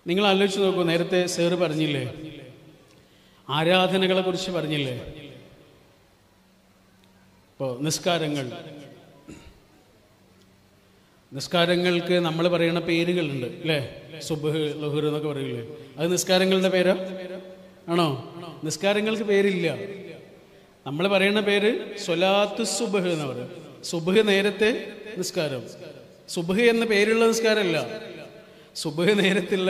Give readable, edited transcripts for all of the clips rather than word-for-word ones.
നിങ്ങൾ ആലോചിച്ച് നോക്കൂ, നേരത്തെ സേറ് പറഞ്ഞില്ലേ, ആരാധനകളെ കുറിച്ച് പറഞ്ഞില്ലേ. ഇപ്പോൾ നിസ്കാരങ്ങൾക്ക് നമ്മൾ പറയുന്ന പേരുകളുണ്ട് അല്ലേ. സുബ്ഹ്, ളുഹർ എന്നൊക്കെ പറയില്ലേ, അത് നിസ്കാരങ്ങളുടെ പേരാ ആണോ? നിസ്കാരങ്ങൾക്ക് പേരില്ല. നമ്മൾ പറയുന്ന പേര് സ്വലാത്തു സുബ്ഹ് എന്ന് പറയും. സുബ്ഹ് നേരത്തെ നിസ്കാരം. സുബ്ഹ് എന്ന പേരുള്ള നിസ്കാരമല്ല, സുബ്ഹ് നേരത്തുള്ള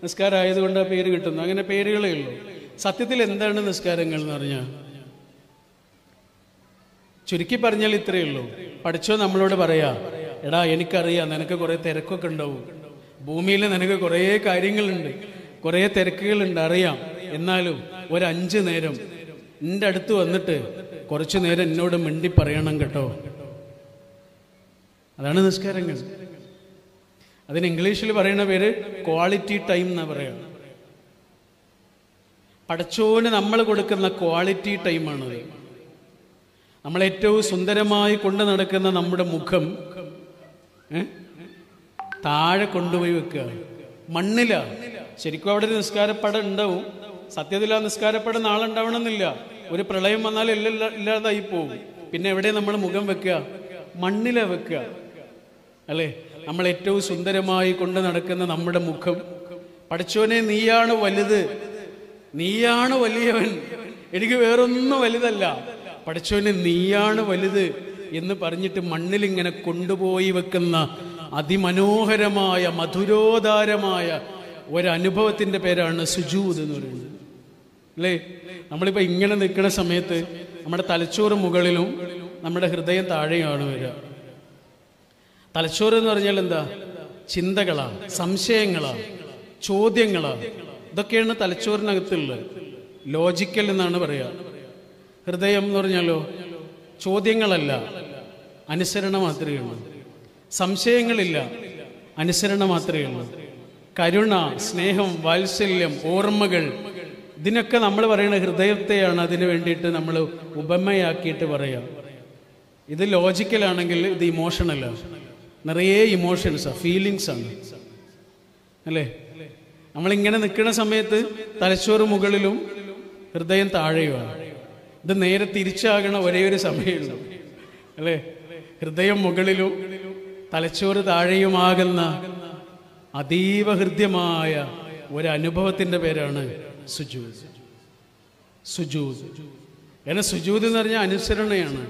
നിസ്കാരം ആയതുകൊണ്ട് ആ പേര് കിട്ടുന്നു. അങ്ങനെ പേരുകളേ ഉള്ളൂ. സത്യത്തിൽ എന്താണ് നിസ്കാരങ്ങൾ എന്ന് പറഞ്ഞാൽ, ചുരുക്കി പറഞ്ഞാൽ ഇത്രയേ ഉള്ളൂ. പഠിച്ചോ നമ്മളോട് പറയാ, എടാ എനിക്കറിയാം നിനക്ക് കുറേ തിരക്കൊക്കെ ഉണ്ടാവും, ഭൂമിയിൽ നിനക്ക് കുറേ കാര്യങ്ങളുണ്ട്, കുറേ തിരക്കുകളുണ്ട്, അറിയാം. എന്നാലും ഒരു 5 നേരം എൻ്റെ അടുത്ത് വന്നിട്ട് കുറച്ചു നേരം എന്നോട് മിണ്ടി പറയണം കേട്ടോ. അതാണ് നിസ്കാരങ്ങൾ. അതിന് ഇംഗ്ലീഷിൽ പറയുന്ന പേര് ക്വാളിറ്റി ടൈം എന്നാ പറയാ. പടച്ചോന് നമ്മൾ കൊടുക്കുന്ന ക്വാളിറ്റി ടൈമാണത്. നമ്മളേറ്റവും സുന്ദരമായി കൊണ്ട് നടക്കുന്ന നമ്മുടെ മുഖം താഴെ കൊണ്ടുപോയി വെക്കുക, മണ്ണില. ശരിക്കും അവിടെ ഒരു നിസ്കാരപ്പടം ഉണ്ടാവും. സത്യത്തിൽ ആ നിസ്കാരപ്പടം നാളെ ഉണ്ടാവണമെന്നില്ല. ഒരു പ്രളയം വന്നാൽ ഇല്ലാതായി പോവും. പിന്നെ എവിടെ നമ്മൾ മുഖം വെക്കുക? മണ്ണില വെക്കുക അല്ലേ. നമ്മൾ ഏറ്റവും സുന്ദരമായി കൊണ്ട് നടക്കുന്ന നമ്മുടെ മുഖം, പടച്ചോനെ നീയാണ് വലുത്, നീയാണ് വലിയവൻ, എനിക്ക് വേറൊന്നും വലുതല്ല, പടച്ചോനെ നീയാണ് വലുത് എന്ന് പറഞ്ഞിട്ട് മണ്ണിലിങ്ങനെ കൊണ്ടുപോയി വെക്കുന്ന അതിമനോഹരമായ മധുരോദാരമായ ഒരനുഭവത്തിൻ്റെ പേരാണ് സുജൂദ് എന്ന് പറയുന്നത് അല്ലേ. നമ്മളിപ്പോൾ ഇങ്ങനെ നിൽക്കുന്ന സമയത്ത് നമ്മുടെ തലച്ചോറ് മുകളിലും നമ്മുടെ ഹൃദയം താഴെയാണ് വരിക. തലച്ചോറ് എന്ന് പറഞ്ഞാൽ എന്താ? ചിന്തകളാണ്, സംശയങ്ങളാണ്, ചോദ്യങ്ങളാണ്. ഇതൊക്കെയാണ് തലച്ചോറിനകത്തുള്ളത്. ലോജിക്കൽ എന്നാണ് പറയുക. ഹൃദയം എന്ന് പറഞ്ഞാലോ ചോദ്യങ്ങളല്ല, അനുസരണ മാത്രമേ ഉള്ളൂ. സംശയങ്ങളില്ല, അനുസരണ മാത്രമേ ഉള്ളൂ. കരുണ, സ്നേഹം, വാത്സല്യം, ഓർമ്മകൾ, ഇതിനൊക്കെ നമ്മൾ പറയുന്ന ഹൃദയത്തെയാണ് അതിനു വേണ്ടിയിട്ട് നമ്മൾ ഉപമയാക്കിയിട്ട് പറയാം. ഇത് ലോജിക്കലാണെങ്കിൽ ഇത് ഇമോഷണലാണ്. നിറയെ ഇമോഷൻസാണ്, ഫീലിങ്സാണ് അല്ലേ. നമ്മളിങ്ങനെ നിൽക്കുന്ന സമയത്ത് തലച്ചോറ് മുകളിലും ഹൃദയം താഴെയുമാണ്. ഇത് നേരെ തിരിച്ചാകണ ഒരേ ഒരു സമയമുള്ളൂ അല്ലേ. ഹൃദയം മുകളിലും തലച്ചോറ് താഴെയുമാകുന്ന അതീവ ഹൃദ്യമായ ഒരനുഭവത്തിൻ്റെ പേരാണ് സുജൂദ്. സുജൂദ് കാരണം സുജൂദ് എന്ന് പറഞ്ഞാൽ അനുസരണയാണ്,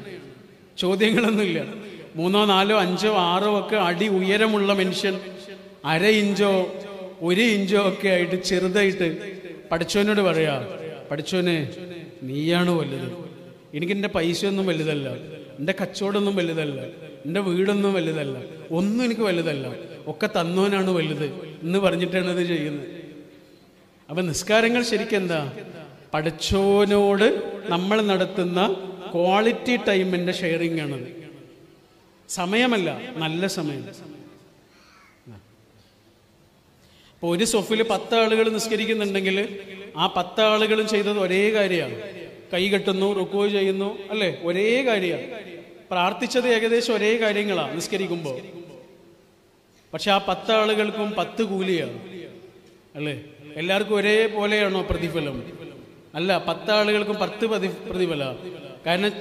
ചോദ്യങ്ങളൊന്നുമില്ല. 3, 4, 5, 6 ഒക്കെ അടി ഉയരമുള്ള മനുഷ്യൻ 1/2 ഇഞ്ചോ 1 ഇഞ്ചോ ഒക്കെ ആയിട്ട് ചെറുതായിട്ട് പഠിച്ചവനോട് പറയാ, പഠിച്ചോനെ നീയാണ് വലുത്, എനിക്കെൻ്റെ പൈസയൊന്നും വലുതല്ല, എൻ്റെ കച്ചവടമൊന്നും വലുതല്ല, എൻ്റെ വീടൊന്നും വലുതല്ല, ഒന്നും എനിക്ക് വലുതല്ല, ഒക്കെ തന്നോനാണ് വലുത് എന്ന് പറഞ്ഞിട്ടാണ് ഇത് ചെയ്യുന്നത്. അപ്പം നിസ്കാരങ്ങൾ ശരിക്കും എന്താ? പഠിച്ചോനോട് നമ്മൾ നടത്തുന്ന ക്വാളിറ്റി ടൈമിൻ്റെ ഷെയറിംഗ് ആണത്. സമയമല്ല, നല്ല സമയം. ഇപ്പോൾ ഒരു സൊഫിൽ 10 ആളുകൾ നിസ്കരിക്കുന്നുണ്ടെങ്കിൽ ആ 10 ആളുകളും ചെയ്തത് ഒരേ കാര്യമാണ്. കൈ കെട്ടുന്നു, റുക്കൂ ചെയ്യുന്നു അല്ലേ, ഒരേ കാര്യമാണ്. പ്രാർത്ഥിച്ചത് ഏകദേശം ഒരേ കാര്യങ്ങളാണ് നിസ്കരിക്കുമ്പോൾ. പക്ഷെ ആ 10 ആളുകൾക്കും 10 കൂലിയാണ് അല്ലേ. എല്ലാവർക്കും ഒരേപോലെയാണോ പ്രതിഫലം? അല്ല, 10 ആളുകൾക്കും 10 പ്രതിഫല. കാരണം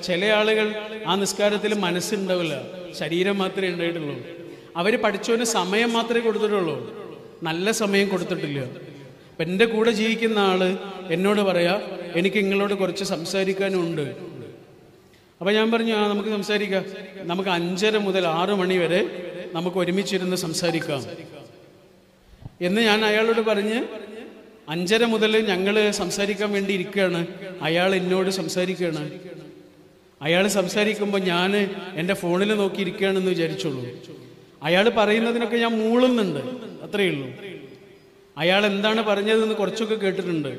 ചില ആളുകൾ ആ നിസ്കാരത്തിൽ മനസ്സുണ്ടാവില്ല, ശരീരം മാത്രമേ ഉണ്ടായിട്ടുള്ളൂ. അവർ പഠിച്ചവന് സമയം മാത്രമേ കൊടുത്തിട്ടുള്ളൂ, നല്ല സമയം കൊടുത്തിട്ടില്ല. അപ്പം എൻ്റെ കൂടെ ജീവിക്കുന്ന ആള് എന്നോട് പറയാ, എനിക്ക് നിങ്ങളോട് കുറച്ച് സംസാരിക്കാനുണ്ട്. അപ്പം ഞാൻ പറഞ്ഞു, ആ നമുക്ക് സംസാരിക്കാം, നമുക്ക് 5:30 മുതൽ 6 മണി വരെ നമുക്ക് ഒരുമിച്ചിരുന്ന് സംസാരിക്കാം എന്ന് ഞാൻ അയാളോട് പറഞ്ഞ് 5:30 മുതൽ ഞങ്ങൾ സംസാരിക്കാൻ വേണ്ടി ഇരിക്കുകയാണ്. അയാൾ എന്നോട് സംസാരിക്കുകയാണ്. അയാൾ സംസാരിക്കുമ്പോൾ ഞാൻ എൻ്റെ ഫോണിൽ നോക്കിയിരിക്കുകയാണെന്ന് വിചാരിച്ചോളൂ. അയാൾ പറയുന്നതിനൊക്കെ ഞാൻ മൂളുന്നുണ്ട്, അത്രയേ ഉള്ളൂ. അയാൾ എന്താണ് പറഞ്ഞതെന്ന് കുറച്ചൊക്കെ കേട്ടിട്ടുണ്ട്.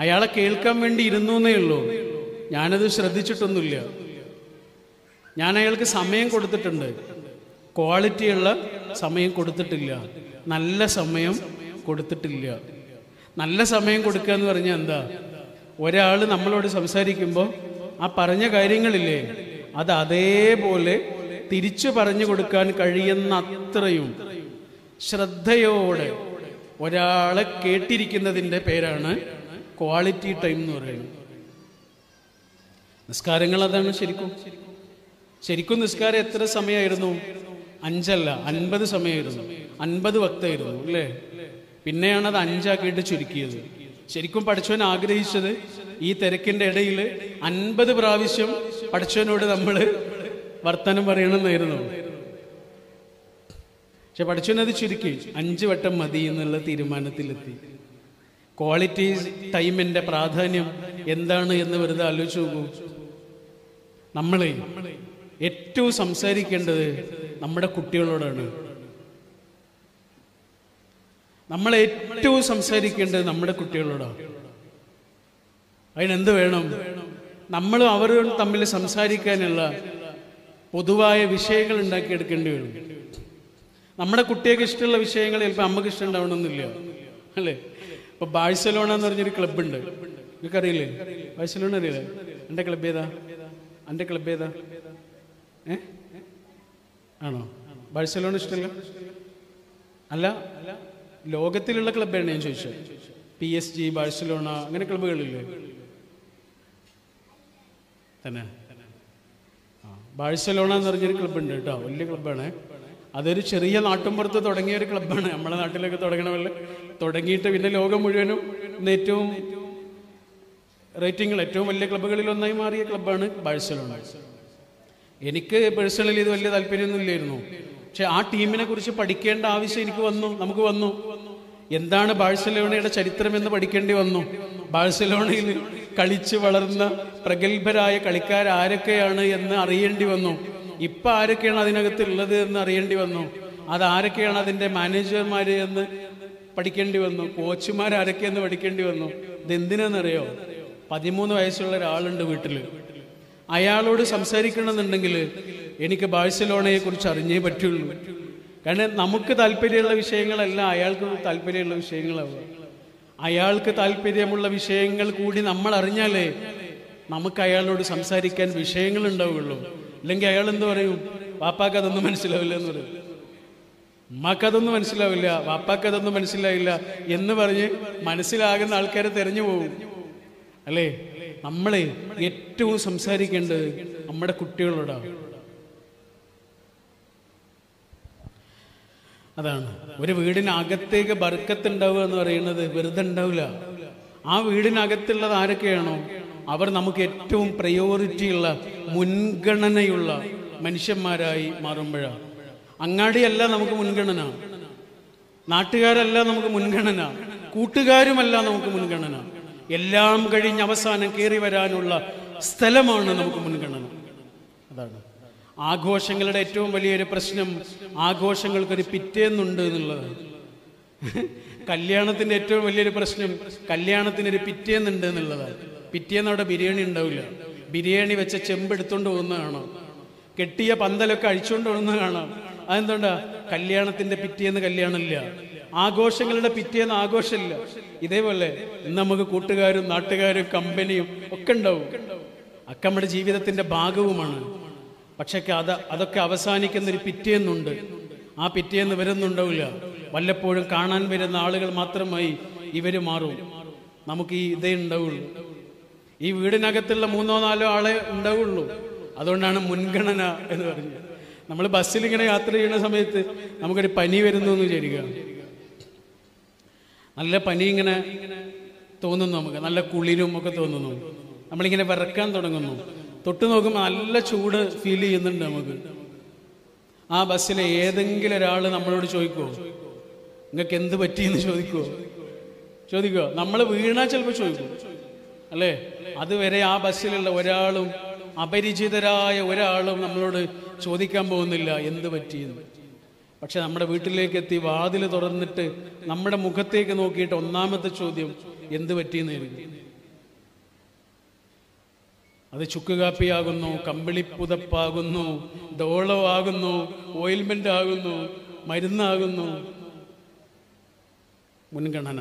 അയാളെ കേൾക്കാൻ വേണ്ടി ഇരുന്നു എന്നേ ഉള്ളൂ. ഞാനത് ശ്രദ്ധിച്ചിട്ടൊന്നുമില്ല. ഞാൻ അയാൾക്ക് സമയം കൊടുത്തിട്ടുണ്ട്, ക്വാളിറ്റിയുള്ള സമയം കൊടുത്തിട്ടില്ല, നല്ല സമയം കൊടുത്തിട്ടില്ല. നല്ല സമയം കൊടുക്കുക എന്ന് പറഞ്ഞാൽ എന്താ? ഒരാൾ നമ്മളോട് സംസാരിക്കുമ്പോൾ ആ പറഞ്ഞ കാര്യങ്ങളില്ലേ, അത് അതേപോലെ തിരിച്ചു പറഞ്ഞു കൊടുക്കാൻ കഴിയുന്ന അത്രയും ശ്രദ്ധയോടെ ഒരാളെ കേട്ടിരിക്കുന്നതിൻ്റെ പേരാണ് ക്വാളിറ്റി ടൈം എന്ന് പറയുന്നത്. നിസ്കാരങ്ങൾ അതാണ്. ശരിക്കും നിസ്കാരം എത്ര സമയമായിരുന്നു? 5 അല്ല 50 സമയമായിരുന്നു, 50 വക്തായിരുന്നു അല്ലേ? പിന്നെയാണ് അത് 5 ആക്കിയിട്ട് ചുരുക്കിയത്. ശരിക്കും പഠിച്ചവൻ ആഗ്രഹിച്ചത് ഈ തിരക്കിന്റെ ഇടയിൽ 50 പ്രാവശ്യം പഠിച്ചവനോട് നമ്മൾ വർത്തമാനം പറയണമെന്നായിരുന്നു. പക്ഷെ പഠിച്ചവനത് ചുരുക്കി 5 വട്ടം മതി എന്നുള്ള തീരുമാനത്തിലെത്തി. ക്വാളിറ്റി ടൈമിന്റെ പ്രാധാന്യം എന്താണ് എന്ന് വെറുതെ ആലോചിച്ച് നോക്കൂ. നമ്മളെ ഏറ്റവും സംസാരിക്കേണ്ടത് നമ്മുടെ കുട്ടികളോടാണ്. നമ്മളെ ഏറ്റവും സംസാരിക്കേണ്ടത് നമ്മുടെ കുട്ടികളോടാണ്. അതിനെന്ത് വേണം? നമ്മൾ അവരും തമ്മിൽ സംസാരിക്കാനുള്ള പൊതുവായ വിഷയങ്ങൾ ഉണ്ടാക്കിയെടുക്കേണ്ടി വരും. നമ്മുടെ കുട്ടികൾക്ക് ഇഷ്ടമുള്ള വിഷയങ്ങൾ ചിലപ്പോൾ നമുക്ക് ഇഷ്ടം ഉണ്ടാവണമെന്നില്ല അല്ലേ? ഇപ്പൊ ബാഴ്സലോണ എന്ന് പറഞ്ഞൊരു ക്ലബ്ബുണ്ട്, നിങ്ങൾക്ക് അറിയില്ലേ? ബാഴ്സലോണ അറിയില്ലേ? എൻ്റെ ക്ലബ് ഏതാ? എൻ്റെ ക്ലബ് ഏതാ? ആണോ? ബാഴ്സലോണ ഇഷ്ടമല്ല? അല്ല, ലോകത്തിലുള്ള ക്ലബ്ബാണ് ഞാൻ ചോദിച്ചത്. PSG, ബാഴ്സലോണ, അങ്ങനെ ക്ലബ്ബുകളില്ലേ തന്നെ? ബാഴ്സലോണ എന്ന് പറഞ്ഞൊരു ക്ലബ്ബുണ്ട് കേട്ടോ, വലിയ ക്ലബ്ബാണ്. അതൊരു ചെറിയ നാട്ടുമ്പുറത്ത് തുടങ്ങിയ ഒരു ക്ലബ്ബാണ്. നമ്മുടെ നാട്ടിലൊക്കെ തുടങ്ങണമല്ലോ. തുടങ്ങിയിട്ട് പിന്നെ ലോകം മുഴുവനും ഏറ്റവും റേറ്റിംഗിൽ ഏറ്റവും വലിയ ക്ലബ്ബുകളിൽ ഒന്നായി മാറിയ ക്ലബ്ബാണ് ബാഴ്സലോണ. എനിക്ക് പേഴ്സണലി ഇത് വലിയ താല്പര്യമൊന്നും ഇല്ലായിരുന്നു. പക്ഷെ ആ ടീമിനെ കുറിച്ച് പഠിക്കേണ്ട ആവശ്യം നമുക്ക് വന്നു. എന്താണ് ബാഴ്സലോണയുടെ ചരിത്രം എന്ന് പഠിക്കേണ്ടി വന്നു. ബാഴ്സലോണയിൽ കളിച്ച് വളർന്ന പ്രഗത്ഭരായ കളിക്കാർ ആരൊക്കെയാണ് എന്ന് അറിയേണ്ടി വന്നു. ഇപ്പം ആരൊക്കെയാണ് അതിനകത്തുള്ളത് എന്ന് അറിയേണ്ടി വന്നു. അതാരൊക്കെയാണ് അതിൻ്റെ മാനേജർമാർ എന്ന് പഠിക്കേണ്ടി വന്നു. കോച്ചുമാർ ആരൊക്കെയെന്ന് പഠിക്കേണ്ടി വന്നു. ഇതെന്തിനാണെന്നറിയോ? 13 വയസ്സുള്ള ഒരാളുണ്ട് വീട്ടിൽ. അയാളോട് സംസാരിക്കണമെന്നുണ്ടെങ്കിൽ എനിക്ക് ബാഴ്സലോണയെ കുറിച്ച് അറിഞ്ഞേ പറ്റുള്ളൂ. കാരണം നമുക്ക് താല്പര്യമുള്ള വിഷയങ്ങളല്ല അയാൾക്ക് താല്പര്യമുള്ള വിഷയങ്ങളാവുക. അയാൾക്ക് താല്പര്യമുള്ള വിഷയങ്ങൾ കൂടി നമ്മൾ അറിഞ്ഞാലേ നമുക്ക് അയാളോട് സംസാരിക്കാൻ വിഷയങ്ങൾ ഉണ്ടാവുകയുള്ളൂ. അല്ലെങ്കിൽ അയാൾ എന്ത് പറയും? വാപ്പാക്ക് അതൊന്നും മനസ്സിലാവില്ല എന്ന് പറയും, ഉമ്മാക്കതൊന്നും മനസ്സിലാവില്ല, വാപ്പാക്കതൊന്നും മനസ്സിലാവില്ല എന്ന് പറഞ്ഞ് മനസ്സിലാകുന്ന ആൾക്കാരെ തെരഞ്ഞു പോകും അല്ലേ? നമ്മളെ ഏറ്റവും സംസാരിക്കേണ്ടത് നമ്മുടെ കുട്ടികളോടാണ്. അതാണ്. ഒരു വീടിനകത്തേക്ക് ബർക്കത്ത് ഉണ്ടാവുക എന്ന് പറയുന്നത് വെറുതെ ഉണ്ടാവില്ല. ആ വീടിനകത്തുള്ളത് ആരൊക്കെയാണോ അവർ നമുക്ക് ഏറ്റവും പ്രയോറിറ്റിയുള്ള മുൻഗണനയുള്ള മനുഷ്യന്മാരായി മാറുമ്പോഴാണ്. അങ്ങാടിയല്ല നമുക്ക് മുൻഗണന, നാട്ടുകാരല്ല നമുക്ക് മുൻഗണന, കൂട്ടുകാരുമല്ല നമുക്ക് മുൻഗണന. എല്ലാം കഴിഞ്ഞ് അവസാനം കയറി വരാനുള്ള സ്ഥലമാണ് നമുക്ക് മുൻഗണന. അതാണ് ആഘോഷങ്ങളുടെ ഏറ്റവും വലിയൊരു പ്രശ്നം. ആഘോഷങ്ങൾക്കൊരു പിറ്റേന്നുണ്ട് എന്നുള്ളതാണ്. കല്യാണത്തിന്റെ ഏറ്റവും വലിയൊരു പ്രശ്നം കല്യാണത്തിനൊരു പിറ്റേന്നുണ്ട് എന്നുള്ളതാണ്. പിറ്റേന്ന് അവിടെ ബിരിയാണി ഉണ്ടാവില്ല. ബിരിയാണി വെച്ച ചെമ്പ് എടുത്തോണ്ട് പോകുന്ന കാണാം, കെട്ടിയ പന്തലൊക്കെ അഴിച്ചുകൊണ്ട് പോകുന്ന കാണാം. അതെന്തുകൊണ്ടാ? കല്യാണത്തിന്റെ പിറ്റേന്ന് കല്യാണമില്ല, ആഘോഷങ്ങളുടെ പിറ്റേന്ന് ആഘോഷമില്ല. ഇതേപോലെ ഇന്ന് നമുക്ക് കൂട്ടുകാരും നാട്ടുകാരും കമ്പനിയും ഒക്കെ ഉണ്ടാവും. ഒക്കെ നമ്മുടെ ജീവിതത്തിന്റെ ഭാഗവുമാണ്. പക്ഷെ അതൊക്കെ അവസാനിക്കുന്നൊരു പിറ്റേന്നുണ്ട്. ആ പിറ്റേന്ന് വരുന്നുണ്ടാവില്ല. വല്ലപ്പോഴും കാണാൻ വരുന്ന ആളുകൾ മാത്രമായി ഇവര് മാറും. നമുക്ക് ഈ ഇതേ ഉണ്ടാവുള്ളൂ. ഈ വീടിനകത്തുള്ള 3-4 ആളെ ഉണ്ടാവുള്ളൂ. അതുകൊണ്ടാണ് മുൻഗണന എന്ന് പറഞ്ഞത്. നമ്മൾ ബസ്സിൽ ഇങ്ങനെ യാത്ര ചെയ്യുന്ന സമയത്ത് നമുക്കൊരു പനി വരുന്നു എന്ന് വിചാരിക്കുക. നല്ല പനി ഇങ്ങനെ തോന്നുന്നു, നമുക്ക് നല്ല കുളിരും ഒക്കെ തോന്നുന്നു. നമ്മളിങ്ങനെ വിറക്കാൻ തുടങ്ങുന്നു. തൊട്ട് നോക്കുമ്പോൾ നല്ല ചൂട് ഫീൽ ചെയ്യുന്നുണ്ട് നമുക്ക്. ആ ബസ്സിലെ ഏതെങ്കിലും ഒരാൾ നമ്മളോട് ചോദിക്കുമോ നിങ്ങൾക്ക് എന്ത് പറ്റിയെന്ന് ചോദിക്കുമോ? നമ്മൾ വീണാൽ ചിലപ്പോൾ ചോദിക്കും അല്ലേ? അതുവരെ ആ ബസ്സിലുള്ള ഒരാളും, അപരിചിതരായ ഒരാളും നമ്മളോട് ചോദിക്കാൻ പോകുന്നില്ല എന്ത് പറ്റിയെന്ന്. പക്ഷെ നമ്മുടെ വീട്ടിലേക്ക് എത്തി വാതിൽ തുറന്നിട്ട് നമ്മുടെ മുഖത്തേക്ക് നോക്കിയിട്ട് ഒന്നാമത്തെ ചോദ്യം എന്ത് പറ്റിയെന്നായിരിക്കും. അത് ചുക്ക് കാപ്പിയാകുന്നു, കമ്പിളിപ്പുതപ്പാകുന്നു, ഡോളോ ആകുന്നു, ഓയിൽമെന്റ് ആകുന്നു, മരുന്നാകുന്നു. മുൻഗണന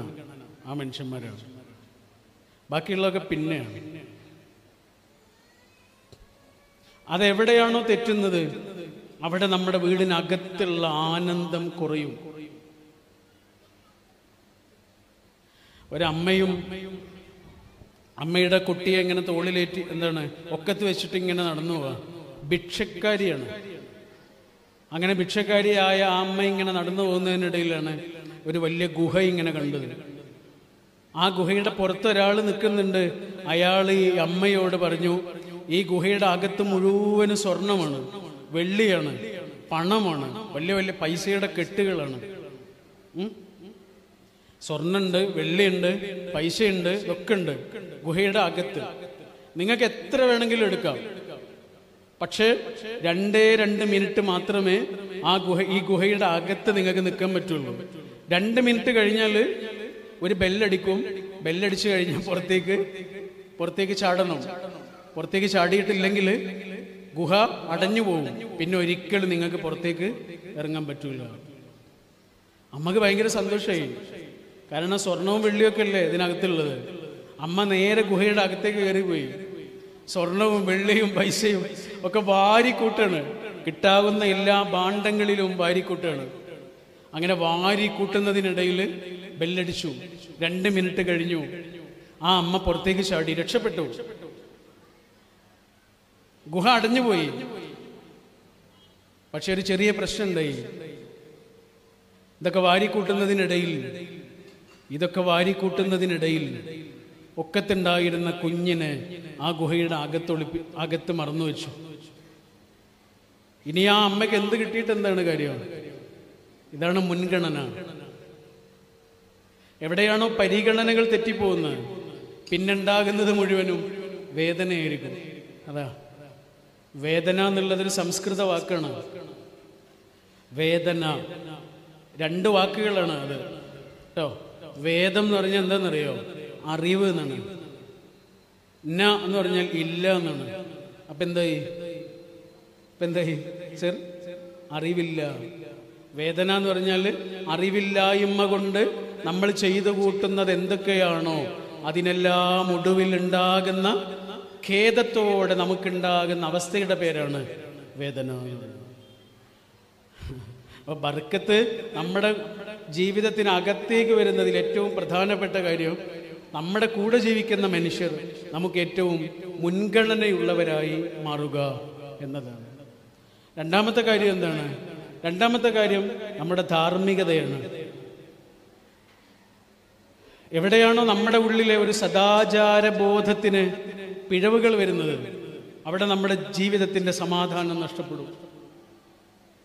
ആ മനുഷ്യന്മാരാണ്. ബാക്കിയുള്ളതൊക്കെ പിന്നെയാണ്. അതെവിടെയാണോ തെറ്റുന്നത് അവിടെ നമ്മുടെ വീടിനകത്തുള്ള ആനന്ദം കുറയും. ഒരമ്മയും അമ്മയുടെ കുട്ടിയെ ഇങ്ങനെ തോളിലേറ്റി ഒക്കത്ത് വെച്ചിട്ട് ഇങ്ങനെ നടന്നു പോവാ. ഭിക്ഷക്കാരിയാണ്. അങ്ങനെ ഭിക്ഷക്കാരിയായ ആ അമ്മ ഇങ്ങനെ നടന്നു പോകുന്നതിനിടയിലാണ് ഒരു വലിയ ഗുഹ ഇങ്ങനെ കണ്ടത്. ആ ഗുഹയുടെ പുറത്ത് ഒരാൾ നിൽക്കുന്നുണ്ട്. അയാൾ ഈ അമ്മയോട് പറഞ്ഞു, ഈ ഗുഹയുടെ അകത്ത് മുഴുവനും സ്വർണമാണ്, വെള്ളിയാണ്, പണമാണ്, വലിയ വലിയ പൈസയുടെ കെട്ടുകളാണ്. സ്വർണ്ണുണ്ട്, വെള്ളിയുണ്ട്, പൈസയുണ്ട്, ഇതൊക്കെ ഉണ്ട് ഗുഹയുടെ അകത്ത്. നിങ്ങൾക്ക് എത്ര വേണമെങ്കിലും എടുക്കാം. പക്ഷേ 2 മിനിറ്റ് മാത്രമേ ഈ ഗുഹയുടെ അകത്ത് നിങ്ങൾക്ക് നിൽക്കാൻ പറ്റുള്ളൂ. 2 മിനിറ്റ് കഴിഞ്ഞാൽ ഒരു ബെല്ലടിക്കും. ബെല്ലടിച്ചു കഴിഞ്ഞാൽ പുറത്തേക്ക് ചാടണം. പുറത്തേക്ക് ചാടിയിട്ടില്ലെങ്കിൽ ഗുഹ അടഞ്ഞു പോകും. പിന്നെ ഒരിക്കലും നിങ്ങൾക്ക് പുറത്തേക്ക് ഇറങ്ങാൻ പറ്റൂല. അമ്മക്ക് ഭയങ്കര സന്തോഷമായി. കാരണം സ്വർണവും വെള്ളിയൊക്കെ അല്ലേ ഇതിനകത്തുള്ളത്. അമ്മ നേരെ ഗുഹയുടെ അകത്തേക്ക് കയറിപ്പോയി. സ്വർണവും വെള്ളിയും പൈസയും ഒക്കെ വാരിക്കൂട്ടാണ്. കിട്ടാവുന്ന എല്ലാ ഭാണ്ഡങ്ങളിലും വാരിക്കൂട്ടാണ്. അങ്ങനെ വാരിക്കൂട്ടുന്നതിനിടയിൽ ബെല്ലടിച്ചു. 2 മിനിറ്റ് കഴിഞ്ഞു. ആ അമ്മ പുറത്തേക്ക് ചാടി, രക്ഷപ്പെട്ടു. ഗുഹ അടഞ്ഞുപോയി. പക്ഷെ ഒരു ചെറിയ പ്രശ്നം ഉണ്ടായി. ഇതൊക്കെ വാരിക്കൂട്ടുന്നതിനിടയിൽ ഒക്കത്തുണ്ടായിരുന്ന കുഞ്ഞിനെ ആ ഗുഹയുടെ അകത്ത് മറന്നു വെച്ചു. ഇനി ആ അമ്മയ്ക്ക് എന്ത് കിട്ടിയിട്ട് എന്താണ് കാര്യം? ഇതാണ് മുൻഗണന. എവിടെയാണോ പരിഗണനകൾ തെറ്റിപ്പോകുന്നത്, പിന്നുണ്ടാകുന്നത് മുഴുവനും വേദനയായിരിക്കും. അതാ വേദന എന്നുള്ളതൊരു സംസ്കൃത വാക്കാണ്. വേദന 2 വാക്കുകളാണ് അത് കേട്ടോ. വേദം എന്ന് പറഞ്ഞാൽ എന്താണെന്നറിയോ? അറിവ് എന്നാണ്. ന എന്ന് പറഞ്ഞാൽ ഇല്ല എന്നാണ്. അപ്പൊ എന്തായി സർ? അറിവില്ല. വേദന എന്ന് പറഞ്ഞാൽ അറിവില്ലായ്മ കൊണ്ട് നമ്മൾ ചെയ്തു കൂട്ടുന്നത് എന്തൊക്കെയാണോ അതിനെല്ലാം ഒടുവിൽ ഉണ്ടാകുന്ന ഖേദത്തോടെ നമുക്കുണ്ടാകുന്ന അവസ്ഥയുടെ പേരാണ് വേദന. അപ്പൊ ബർക്കത്ത് നമ്മുടെ ജീവിതത്തിനകത്തേക്ക് വരുന്നതിൽ ഏറ്റവും പ്രധാനപ്പെട്ട കാര്യം നമ്മുടെ കൂടെ ജീവിക്കുന്ന മനുഷ്യർ നമുക്ക് ഏറ്റവും മുൻഗണനയുള്ളവരായി മാറുക എന്നതാണ്. രണ്ടാമത്തെ കാര്യം എന്താണ്? രണ്ടാമത്തെ കാര്യം നമ്മുടെ ധാർമ്മികതയാണ്. എവിടെയാണോ നമ്മുടെ ഉള്ളിലെ ഒരു സദാചാരബോധത്തിന് പിഴവുകൾ വരുന്നത്, അവിടെ നമ്മുടെ ജീവിതത്തിന്റെ സമാധാനം നഷ്ടപ്പെടും.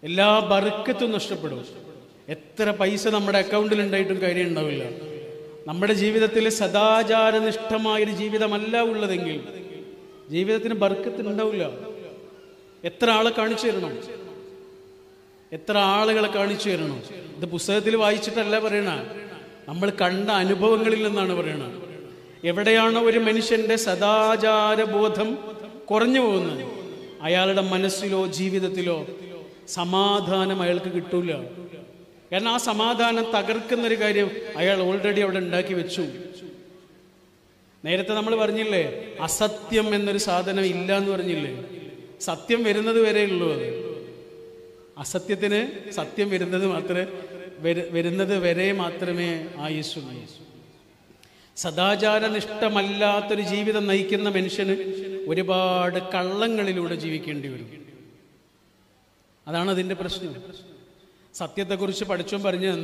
എല്ലാ ബർക്കത്തും നഷ്ടപ്പെടും. എത്ര പൈസ നമ്മുടെ അക്കൗണ്ടിൽ ഉണ്ടായിട്ടും കാര്യം ഉണ്ടാവില്ല. നമ്മുടെ ജീവിതത്തിൽ സദാചാരനിഷ്ഠമായൊരു ജീവിതമല്ല ഉള്ളതെങ്കിൽ ജീവിതത്തിന് ബർക്കത്ത് ഉണ്ടാവില്ല. എത്ര ആളെ കാണിച്ചു തരണം? എത്ര ആളുകളെ കാണിച്ചു തരണം? ഇത് പുസ്തകത്തിൽ വായിച്ചിട്ടല്ല പറയണ, നമ്മൾ കണ്ട അനുഭവങ്ങളിൽ നിന്നാണ് പറയണ. എവിടെയാണോ ഒരു മനുഷ്യന്റെ സദാചാരബോധം കുറഞ്ഞു പോകുന്നത്, അയാളുടെ മനസ്സിലോ ജീവിതത്തിലോ സമാധാനം അയാൾക്ക് കിട്ടൂല. കാരണം ആ സമാധാനം തകർക്കുന്നൊരു കാര്യം അയാൾ ഓൾറെഡി അവിടെ ഉണ്ടാക്കി വെച്ചു. നേരത്തെ നമ്മൾ പറഞ്ഞില്ലേ, അസത്യം എന്നൊരു സാധനം ഇല്ല എന്ന് പറഞ്ഞില്ലേ? സത്യം വരുന്നത് വരെയുള്ളൂ. അത് അസത്യത്തിന് സത്യം വരുന്നത് വരെ മാത്രമേ ആയുസ്സുള്ളൂ. സദാചാരനിഷ്ഠമല്ലാത്തൊരു ജീവിതം നയിക്കുന്ന മനുഷ്യന് ഒരുപാട് കള്ളങ്ങളിലൂടെ ജീവിക്കേണ്ടി വരും. അതാണ് അതിന്റെ പ്രശ്നം. സത്യത്തെക്കുറിച്ച് പഠിച്ചോൻ പറഞ്ഞത്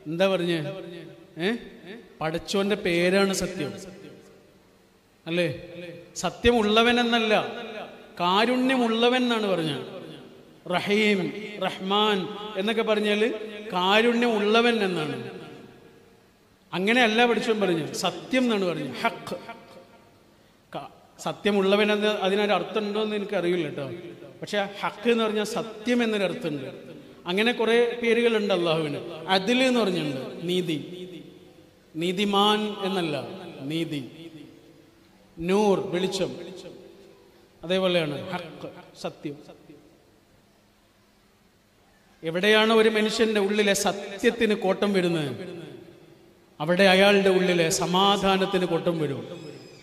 എന്താ പറഞ്ഞേ? പഠിച്ചോന്റെ പേരാണ് സത്യം, അല്ലേ? സത്യമുള്ളവൻ എന്നല്ല, കാരുണ്യമുള്ളവൻ എന്നാണ് പറഞ്ഞത്. റഹീം, റഹ്മാൻ എന്നൊക്കെ പറഞ്ഞാല് കാരുണ്യം ഉള്ളവൻ എന്നാണ്. അങ്ങനെയല്ല പഠിച്ചോൻ പറഞ്ഞു, സത്യം എന്നാണ് പറഞ്ഞു. ഹക്ക്, സത്യമുള്ളവൻ എന്ന് അതിനൊരു അർത്ഥം ഉണ്ടോ എന്ന് എനിക്കറിയില്ല കേട്ടോ. പക്ഷെ ഹക്ക് എന്ന് പറഞ്ഞാൽ സത്യം എന്നൊരർത്ഥമുണ്ട്. അങ്ങനെ കുറെ പേരുകളുണ്ട് അള്ളാഹുവിന്. അദിൽ എന്ന് പറഞ്ഞിട്ടുണ്ട്, നീതി. നീതിമാൻ എന്നല്ല, നീതി. നൂർ, വെളിച്ചം. അതേപോലെയാണ് ഹക്ക്, സത്യം. എവിടെയാണ് ഒരു മനുഷ്യന്റെ ഉള്ളിലെ സത്യത്തിന് കോട്ടം വരുന്നത്, അവിടെ അയാളുടെ ഉള്ളിലെ സമാധാനത്തിന് കോട്ടം വരും.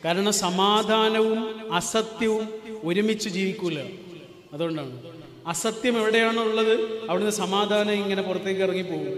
കാരണം സമാധാനവും അസത്യവും ഒരുമിച്ച് ജീവിക്കൂല. അതുകൊണ്ടാണ് അസത്യം എവിടെയാണോ ഉള്ളത് അവിടുന്ന് സമാധാനം ഇങ്ങനെ പുറത്തേക്ക് ഇറങ്ങി പോകും.